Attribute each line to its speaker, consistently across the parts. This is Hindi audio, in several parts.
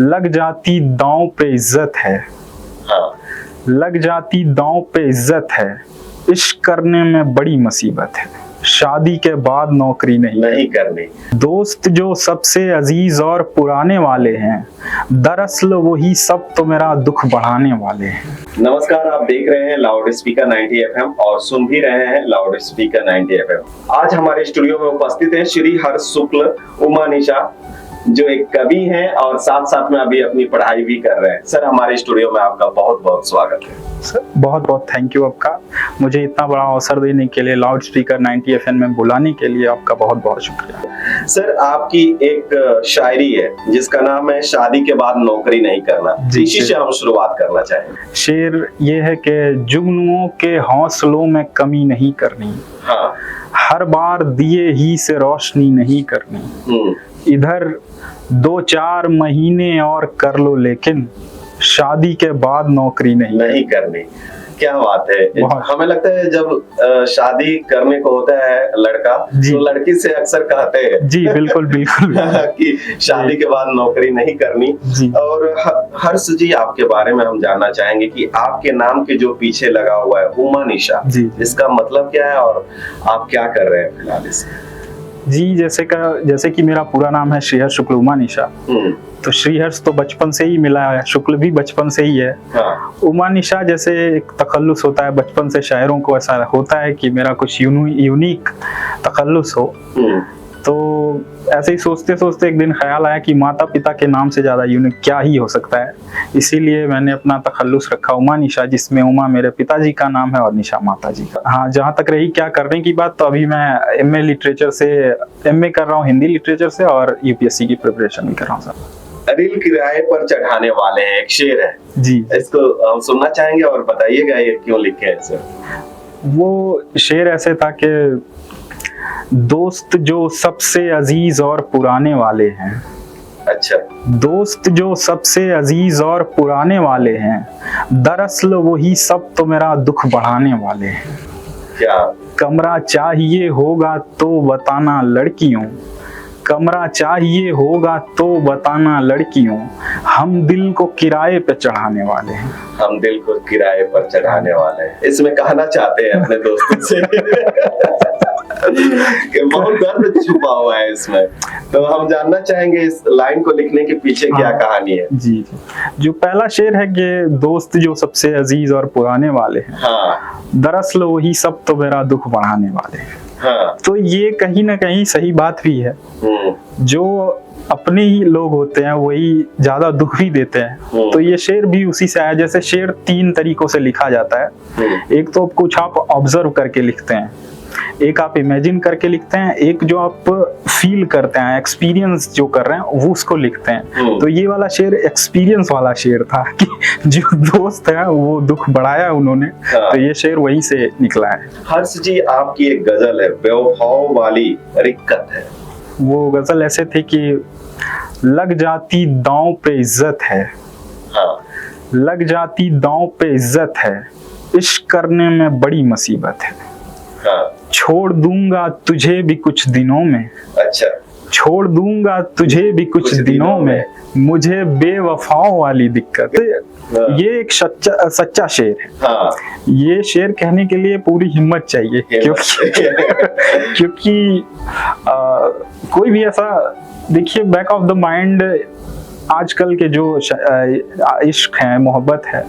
Speaker 1: लग जाती दांव पे इज्जत है।
Speaker 2: हाँ।
Speaker 1: लग जाती दांव पे इज्जत है, इश्क करने में बड़ी मुसीबत है, शादी के बाद नौकरी नहीं
Speaker 2: करनी।
Speaker 1: दोस्त जो सबसे अजीज और पुराने वाले हैं, दरअसल वही सब तो मेरा दुख बढ़ाने वाले हैं।
Speaker 2: नमस्कार, आप देख रहे हैं लाउड स्पीकर 90 FM और सुन भी रहे हैं लाउड स्पीकर 90 FM। आज हमारे स्टूडियो में उपस्थित हैं श्री हर्ष शुक्ल उमा निशा, जो एक कवि हैं और साथ साथ में अभी अपनी पढ़ाई भी कर रहे हैं। सर, हमारे स्टूडियो में आपका बहुत बहुत स्वागत है।
Speaker 1: सर, बहुत बहुत थैंक यू आपका, मुझे इतना बड़ा अवसर देने के लिए, लाउड स्पीकर 90 FM में बुलाने के लिए आपका बहुत बहुत शुक्रिया।
Speaker 2: सर, आपकी एक शायरी है जिसका नाम है शादी के बाद नौकरी नहीं करना, इसी से हम शुरुआत करना चाहेंगे।
Speaker 1: शेर ये है कि जुगनुओं के हौसलों में कमी नहीं करनी,
Speaker 2: हाँ।
Speaker 1: हर बार दिए ही से रोशनी नहीं करनी, इधर 2-4 महीने और कर लो लेकिन शादी के बाद नौकरी नहीं
Speaker 2: करनी। क्या बात है। हमें लगता है जब शादी करने को होता है लड़का, तो लड़की से अक्सर कहते हैं
Speaker 1: जी बिल्कुल बिल्कुल
Speaker 2: कि शादी के बाद नौकरी नहीं करनी। और हर्ष जी, आपके बारे में हम जानना चाहेंगे कि आपके नाम के जो पीछे लगा हुआ है उमा निशा, इसका मतलब क्या है और आप क्या कर रहे हैं फिलहाल इसमें?
Speaker 1: जी, जैसे कि मेरा पूरा नाम है श्रीहर्ष शुक्ल उमा निशा, तो श्रीहर्ष तो बचपन से ही मिला है, शुक्ल भी बचपन से ही है। हाँ। उमा निशा जैसे एक तखल्लुस होता है, बचपन से शायरों को ऐसा होता है कि मेरा कुछ यूनिक तखल्लुस हो, तो ऐसे ही सोचते सोचते एक दिन ख्याल आया कि माता पिता के नाम से ज्यादा यूनिक क्या ही हो सकता है, इसीलिए मैंने अपना तखल्लुस रखा उमा निशा, जिसमें उमा मेरे पिताजी का नाम है और निशा माता जी का। हाँ, जहाँ तक रही क्या करने की बात, तो अभी मैं एमए लिटरेचर से एमए कर रहा हूँ, हिंदी लिटरेचर से, और यूपीएससी की प्रिपरेशन भी कर रहा हूँ सर।
Speaker 2: रील किराए पर चढ़ाने वाले हैं, एक शेर है
Speaker 1: जी,
Speaker 2: इसको हम सुनना चाहेंगे और बताइएगा ये क्यों लिखे हैं सर।
Speaker 1: वो शेर ऐसे था कि दोस्त जो सबसे अजीज और पुराने वाले हैं।
Speaker 2: अच्छा।
Speaker 1: दोस्त जो सबसे अजीज और पुराने वाले हैं, दरअसल वही सब तो मेरा दुख बढ़ाने वाले हैं।
Speaker 2: क्या?
Speaker 1: कमरा चाहिए होगा तो बताना लड़कियों, कमरा चाहिए होगा तो बताना लड़कियों, हम दिल को किराए पे चढ़ाने वाले हैं।
Speaker 2: हम दिल को किराए पर चढ़ाने वाले हैं, इसमें कहना चाहते हैं अपने दोस्तों से कि बहुत दर्द छुपा हुआ है इसमें, तो हम जानना चाहेंगे इस लाइन को लिखने के पीछे क्या कहानी है।
Speaker 1: जी, जो पहला शेर है कि दोस्त जो सबसे अजीज और पुराने वाले हैं,
Speaker 2: हाँ,
Speaker 1: दरअसल वही सब तो मेरा दुख बढ़ाने वाले हैं।
Speaker 2: हाँ।
Speaker 1: तो ये कहीं ना कहीं सही बात भी है, जो अपने ही लोग होते हैं वही ज्यादा दुख भी देते हैं। तो ये शेर भी उसी से आया। जैसे शेर 3 तरीकों से लिखा जाता है, एक तो कुछ आप ऑब्जर्व करके लिखते हैं, एक आप इमेजिन करके लिखते हैं, एक जो आप फील करते हैं, एक्सपीरियंस जो कर रहे हैं वो उसको लिखते हैं। तो ये वाला शेर एक्सपीरियंस वाला शेर था कि जो दोस्त है वो दुख बढ़ाया उन्होंने। तो ये शेर वहीं से निकला है।
Speaker 2: हर्ष जी, आपकी एक गजल है बेवफाओं वाली रिक्कत है।
Speaker 1: वो गजल ऐसे थी कि लग जाती दांव पे इज्जत है,
Speaker 2: हाँ।
Speaker 1: लग जाती दांव पे इज्जत है, इश्क करने में बड़ी मुसीबत है।
Speaker 2: हाँ।
Speaker 1: छोड़ दूंगा तुझे भी कुछ दिनों में।
Speaker 2: अच्छा।
Speaker 1: छोड़ दूंगा तुझे भी कुछ दिनों में, मुझे बेवफाओं वाली दिक्कत। ये एक सच्चा शेर है। हाँ। ये शेर कहने के लिए पूरी हिम्मत चाहिए, क्योंकि कोई भी ऐसा, देखिए बैक ऑफ द माइंड आजकल के जो इश्क है, मोहब्बत है,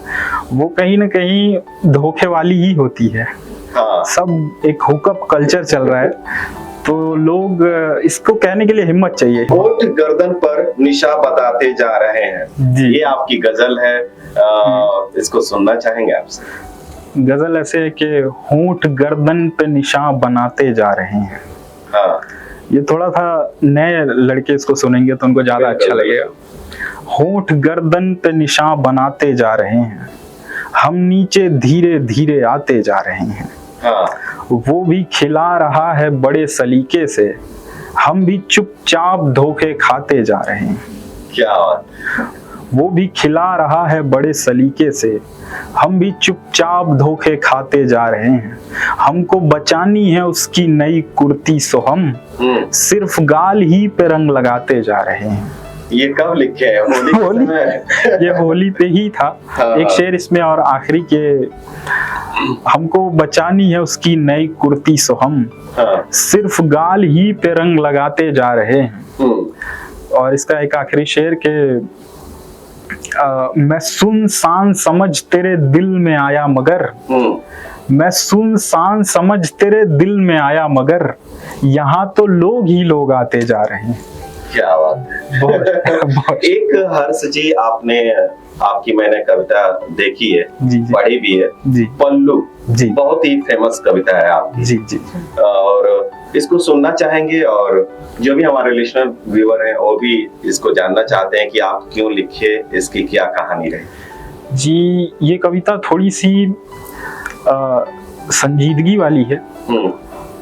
Speaker 1: वो कहीं ना कहीं धोखे वाली ही होती है। हाँ। सब एक हुकअप कल्चर चल रहा है, तो लोग इसको कहने के लिए हिम्मत चाहिए।
Speaker 2: होठ गर्दन पर निशा बताते जा रहे हैं, ये आपकी गजल है, इसको सुनना चाहेंगे आपसे।
Speaker 1: गजल ऐसे है कि होठ गर्दन पे निशा बनाते जा रहे हैं।
Speaker 2: हाँ।
Speaker 1: ये थोड़ा सा नए लड़के इसको सुनेंगे तो उनको ज्यादा अच्छा लगेगा। होठ गर्दन पे निशा बनाते जा रहे हैं, हम नीचे धीरे धीरे आते जा रहे हैं।
Speaker 2: हाँ।
Speaker 1: वो भी खिला रहा है बड़े सलीके से, हम भी चुपचाप धोखे खाते जा रहे हैं।
Speaker 2: क्या बात।
Speaker 1: वो भी खिला रहा है बड़े सलीके से, हम भी चुपचाप धोखे खाते जा रहे हैं। हमको बचानी है उसकी नई कुर्ती, सो हम सिर्फ गाल ही पे रंग लगाते जा रहे हैं।
Speaker 2: ये कब लिखे हैं? होली के
Speaker 1: होली
Speaker 2: समय?
Speaker 1: ये होली पे ही था।
Speaker 2: हाँ।
Speaker 1: एक शेर इसमें और आखिरी के, हमको बचानी है उसकी नई कुर्ती सो हम
Speaker 2: हाँ।
Speaker 1: सिर्फ गाल ही पे रंग लगाते जा रहे हैं। और इसका एक आखिरी शेर के मैं सुनसान समझ तेरे दिल में आया मगर, मैं सुनसान समझ तेरे दिल में आया मगर यहाँ तो लोग ही लोग आते जा रहे हैं।
Speaker 2: क्या बात है।
Speaker 1: बहुत
Speaker 2: एक हर्ष जी, आपकी मैंने कविता देखी है,
Speaker 1: जी जी
Speaker 2: पढ़ी भी है,
Speaker 1: जी
Speaker 2: पल्लू
Speaker 1: जी
Speaker 2: बहुत ही फेमस कविता है आपकी।
Speaker 1: जी जी
Speaker 2: और इसको सुनना चाहेंगे, और जो भी हमारे लिसनर व्यूअर हैं वो भी इसको जानना चाहते हैं कि आप क्यों लिखे, इसकी क्या कहानी रही।
Speaker 1: जी। ये कविता थोड़ी सी संजीदगी वाली है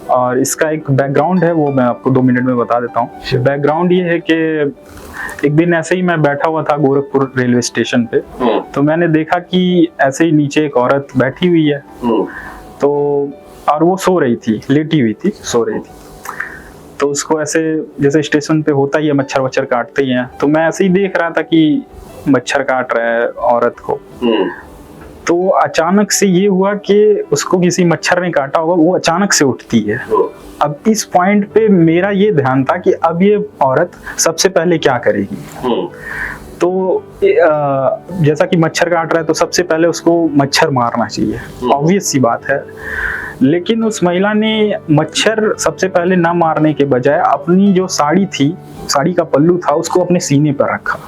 Speaker 1: और इसका एक बैकग्राउंड है, वो मैं आपको 2 मिनट में बता देता हूँ। बैकग्राउंड ये है कि एक दिन ऐसे ही मैं बैठा हुआ था गोरखपुर रेलवे स्टेशन पे, तो मैंने देखा कि ऐसे ही नीचे एक औरत बैठी हुई है, तो और वो सो रही थी, लेटी हुई थी, सो रही थी। तो उसको ऐसे, जैसे स्टेशन पे होता ही है, मच्छर वच्छर काटते ही हैं, तो मैं ऐसे ही देख रहा था कि मच्छर काट रहा है औरत को। तो अचानक से ये हुआ कि उसको किसी मच्छर ने काटा होगा, वो अचानक से उठती है। अब इस पॉइंट पे मेरा ये ध्यान था कि अब ये औरत सबसे पहले क्या करेगी। तो जैसा कि मच्छर काट रहा है तो सबसे पहले उसको मच्छर मारना चाहिए, ऑब्वियस सी बात है। लेकिन उस महिला ने मच्छर सबसे पहले ना मारने के बजाय अपनी जो साड़ी थी, साड़ी का पल्लू था, उसको अपने सीने पर रखा।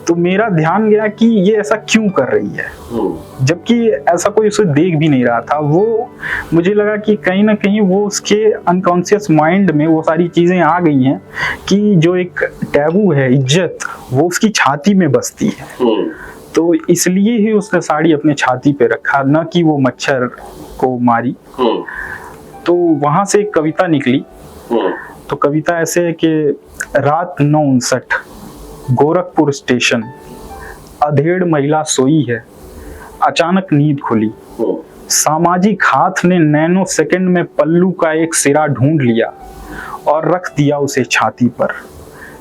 Speaker 1: तो मेरा ध्यान गया कि ये ऐसा क्यों कर रही है, जबकि ऐसा कोई उसे देख भी नहीं रहा था। वो मुझे लगा कि कहीं ना कहीं वो उसके अनकॉन्शियस माइंड में वो सारी चीजें आ गई हैं कि जो एक टैबू है, इज्जत, वो उसकी छाती में बसती है। तो इसलिए ही उसने साड़ी अपने छाती पे रखा, न कि वो मच्छर को मारी। तो वहां से एक कविता निकली। तो कविता ऐसे है कि रात 9:59 गोरखपुर स्टेशन, अधेड़ महिला सोई है, अचानक नींद खुली। सामाजिक हाथ ने नैनो सेकंड में पल्लू का एक सिरा ढूंढ लिया और रख दिया उसे छाती पर।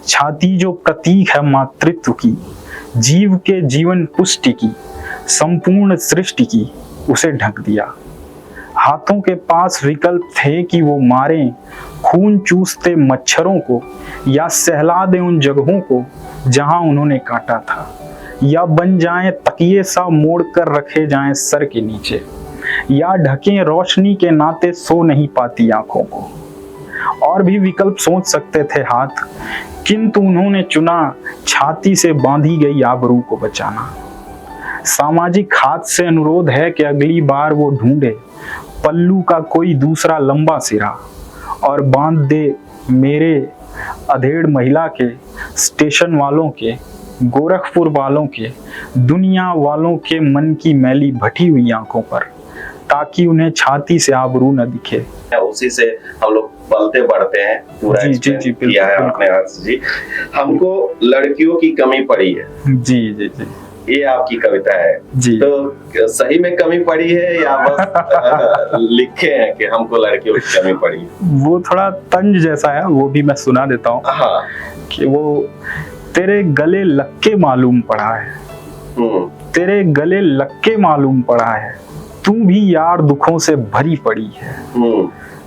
Speaker 1: छाती जो प्रतीक है मातृत्व की, जीव के जीवन पुष्टि की, संपूर्ण सृष्टि की, उसे ढक दिया। हाथों के पास विकल्प थे कि वो मारें खून चूसते मच्छरों को, या सहला दें उन जगहों को जहां उन्होंने काटा था, या बन जाएं तकिए सा मोड़ कर रखे जाएं सर के नीचे, या ढकें रोशनी के नाते सो नहीं पाती आंखों को। और भी विकल्प सोच सकते थे हाथ, किंतु उन्होंने चुना छाती से बांधी गई आबरू को बचाना। सामाजिक हाथ से अनुरोध है कि अगली बार वो ढूंढे पल्लू का कोई दूसरा लंबा सिरा और बांध दे मेरे अधेड़ महिला के, स्टेशन वालों के, गोरखपुर वालों के, दुनिया वालों के मन की मैली भटी हुई आंखों पर, ताकि उन्हें छाती से आबरू न दिखे।
Speaker 2: उसी से हम लोग पलते बढ़ते हैं। पूरा
Speaker 1: जी,
Speaker 2: किया है आपने हर्ष जी। हमको लड़कियों की कमी पड़ी है।
Speaker 1: जी जी जी,
Speaker 2: ये आपकी कविता है
Speaker 1: जी।
Speaker 2: तो सही में कमी पड़ी है या बस लिखे हैं कि हमको लड़कियों की कमी पड़ी है?
Speaker 1: वो थोड़ा तंज जैसा है, वो भी मैं सुना देता हूँ।
Speaker 2: हाँ।
Speaker 1: कि वो तेरे गले लक्के मालूम पड़ा है, तेरे गले लक्के मालूम पड़ा है, तू भी यार दुखों से भरी पड़ी है।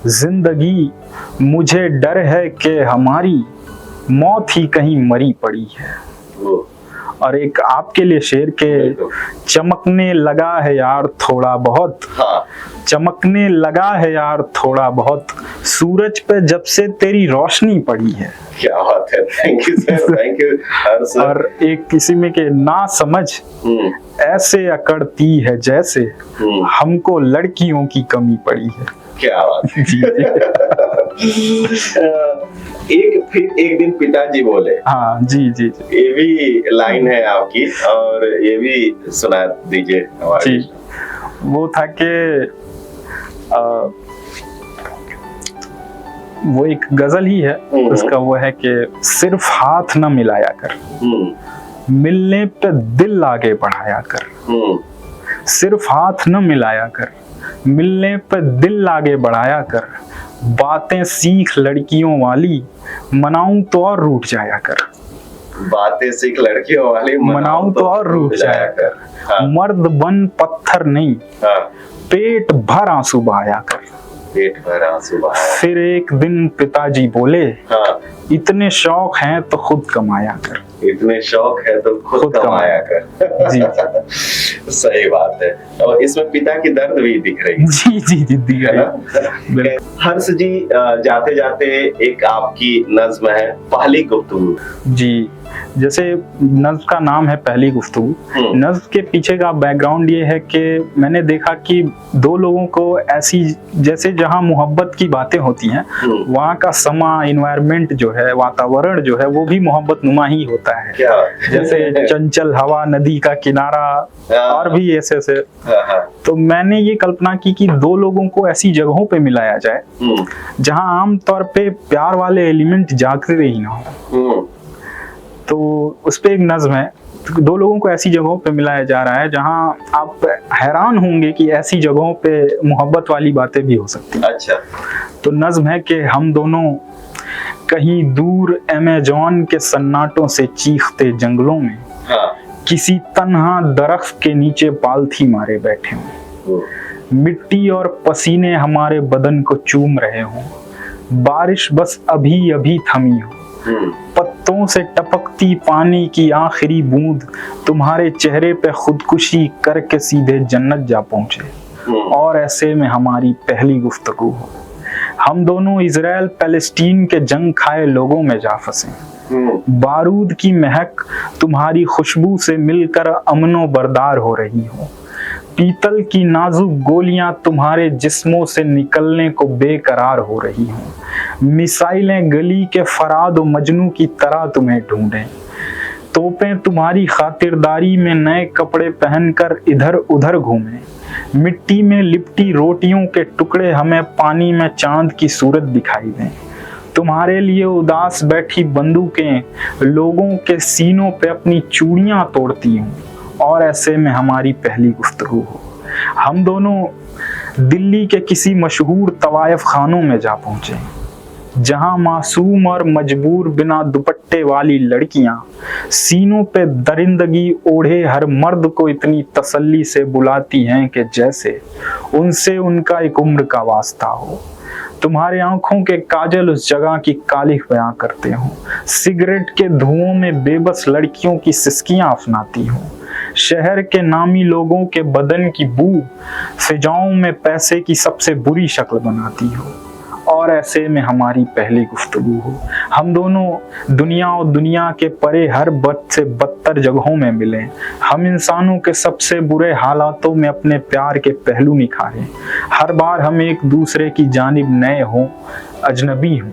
Speaker 1: जिंदगी मुझे डर है कि हमारी मौत ही कहीं मरी पड़ी है। और एक आपके लिए शेर के, चमकने लगा है यार थोड़ा बहुत, हाँ। चमकने लगा है यार थोड़ा बहुत, सूरज पे जब से तेरी रोशनी पड़ी है।
Speaker 2: क्या बात है, thank you sir, thank you.
Speaker 1: और एक किसी में के, ना समझ ऐसे अकड़ती है जैसे हमको लड़कियों की कमी पड़ी है।
Speaker 2: क्या बात है। फिर एक दिन पिताजी बोले। हाँ जी जी, ये भी लाइन है आपकी, और ये भी सुना दीजिए हमारे।
Speaker 1: वो था कि वो एक गजल ही है, उसका वो है कि सिर्फ हाथ न मिलाया कर, मिलने पे दिल आगे बढ़ाया कर। सिर्फ हाथ न मिलाया कर, मिलने पे दिल आगे बढ़ाया कर, बातें सीख लड़कियों वाली, मनाऊं तो और रूठ जाया कर।
Speaker 2: बातें सीख लड़कियों वाली,
Speaker 1: मनाऊं तो और रूठ जाया कर।
Speaker 2: हाँ।
Speaker 1: मर्द बन पत्थर नहीं,
Speaker 2: हाँ।
Speaker 1: पेट भर आंसू बहाया कर।
Speaker 2: पेट भर आंसू बहाया।
Speaker 1: फिर एक दिन पिताजी बोले,
Speaker 2: हाँ।
Speaker 1: इतने शौक हैं तो खुद कमाया कर।
Speaker 2: इतने शौक है तो खुद कमाया कर।
Speaker 1: जी।
Speaker 2: सही बात है, और इसमें पिता की दर्द भी दिख रही है।
Speaker 1: जी जी जी दिख
Speaker 2: है
Speaker 1: रही
Speaker 2: ना?
Speaker 1: है।
Speaker 2: हर्ष जी, जाते जाते एक आपकी नज्म है पहली गुफ्तगू।
Speaker 1: जी, जैसे नज्म का नाम है पहली गुफ्तगू। नज्म के पीछे का बैकग्राउंड ये है कि मैंने देखा कि दो लोगों को ऐसी, जैसे जहाँ मोहब्बत की बातें होती हैं वहाँ का समा, इन्वायरमेंट जो है, वातावरण जो है वो भी मोहब्बत नुमा ही होता है।
Speaker 2: क्या?
Speaker 1: जैसे चंचल हवा, नदी का किनारा और भी ऐसे ऐसे। तो मैंने ये कल्पना की कि दो लोगों को ऐसी जगहों पे मिलाया जाए जहाँ आमतौर पे प्यार वाले एलिमेंट जागते ही ना हो। तो उस पे एक नज्म है। दो लोगों को ऐसी जगहों पे मिलाया जा रहा है जहां आप हैरान होंगे कि ऐसी जगहों पे मोहब्बत वाली बातें भी हो सकती हैं।
Speaker 2: अच्छा।
Speaker 1: तो नज्म है कि हम दोनों कहीं दूर अमेज़न के सन्नाटों से चीखते जंगलों में,
Speaker 2: हाँ।
Speaker 1: किसी तन्हा दरख्त के नीचे पालथी मारे बैठे हों, मिट्टी और पसीने हमारे बदन को चूम रहे हों, बारिश बस अभी अभी थमी हो, पत्तों से टपकती पानी की आखिरी बूंद तुम्हारे चेहरे पे खुदकुशी करके सीधे जन्नत जा पहुंचे, और ऐसे में हमारी पहली गुफ्तगू हो। हम दोनों इजराइल पैलेस्टीन के जंग खाए लोगों में जा फंसे, बारूद की महक तुम्हारी खुशबू से मिलकर अमनो बरदार हो रही हो, पीतल की नाजुक गोलियां तुम्हारे जिस्मों से निकलने को बेकरार हो रही हों, मिसाइलें गली के फराद व मजनू की तरह तुम्हें ढूंढें, तोपें तुम्हारी खातिरदारी में नए कपड़े पहनकर इधर उधर घूमें, मिट्टी में लिपटी रोटियों के टुकड़े हमें पानी में चांद की सूरत दिखाई दें, तुम्हारे लिए उदास बैठी बंदूकें लोगों के सीनों पे अपनी चूड़ियां तोड़ती हूँ, और ऐसे में हमारी पहली गुफ्तगू हो। हम दोनों दिल्ली के किसी मशहूर तवायफ खानों में जा पहुंचे, जहां मासूम और मजबूर बिना दुपट्टे वाली लड़कियां सीनों पे दरिंदगी ओढ़े हर मर्द को इतनी तसल्ली से बुलाती हैं कि जैसे उनसे उनका एक उम्र का वास्ता हो। तुम्हारे आंखों के काजल उस जगह की कालिख बयां करते हो, सिगरेट के धुओं में बेबस लड़कियों की सिसकियां अफनाती हो, शहर के नामी लोगों के बदन की बू फिजाओं में पैसे की सबसे बुरी शक्ल बनाती हो, और ऐसे में हमारी पहली गुफ्तगू हो। हम दोनों दुनिया और दुनिया के परे हर बद से बदतर जगहों में मिले, हम इंसानों के सबसे बुरे हालातों में अपने प्यार के पहलू निखारें, हर बार हम एक दूसरे की जानिब नए हों, अजनबी हों,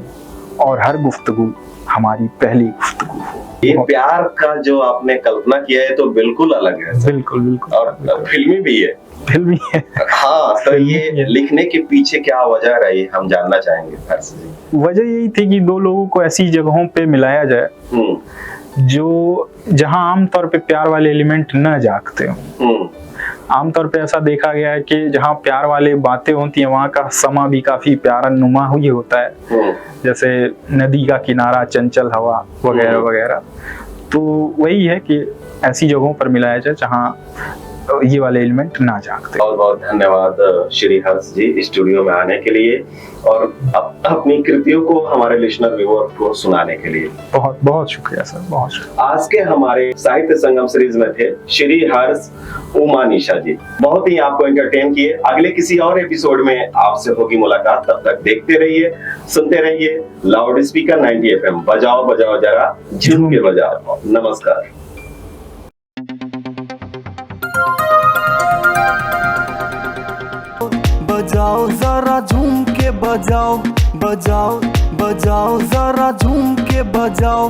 Speaker 1: और हर गुफ्तगू हमारी पहली गुफ्तगू हो।
Speaker 2: ये प्यार का जो आपने कल्पना किया है तो बिल्कुल अलग है।
Speaker 1: बिल्कुल बिल्कुल,
Speaker 2: और फिल्मी भी है।
Speaker 1: फिल्मी है।
Speaker 2: हाँ, तो ये लिखने के पीछे क्या वजह रही, हम जानना चाहेंगे हर्ष जी।
Speaker 1: वजह यही थी कि दो लोगों को ऐसी जगहों पे मिलाया जाए जो जहां आमतौर पे प्यार वाले एलिमेंट न जागते हों। आमतौर पे ऐसा देखा गया है कि जहाँ प्यार वाले बातें होती हैं वहाँ का समा भी काफी प्यारा नुमा ही होता है, जैसे नदी का किनारा, चंचल हवा वगैरह वगैरह। तो वही है कि ऐसी जगहों पर मिलाया जाए जहाँ ये वाले एलिमेंट ना जागते।
Speaker 2: बहुत बहुत धन्यवाद श्री हर्ष जी स्टूडियो में आने के लिए और अपनी कृतियों को हमारे लिसनर व्यूअर को सुनाने के लिए।
Speaker 1: बहुत बहुत शुक्रिया सर, बहुत शुक्रिया।
Speaker 2: आज के हमारे साहित्य संगम सीरीज में थे श्री हर्ष उमानिशा जी, बहुत ही आपको एंटरटेन किए। अगले किसी और एपिसोड में आपसे होगी मुलाकात, तब तक देखते रहिए, सुनते रहिए लाउड स्पीकर 90 FM। बजाओ बजाओ जरा झूम के बजाओ। नमस्कार।
Speaker 3: बजाओ जरा झूम के बजाओ, बजाओ बजाओ जरा झूम के बजाओ।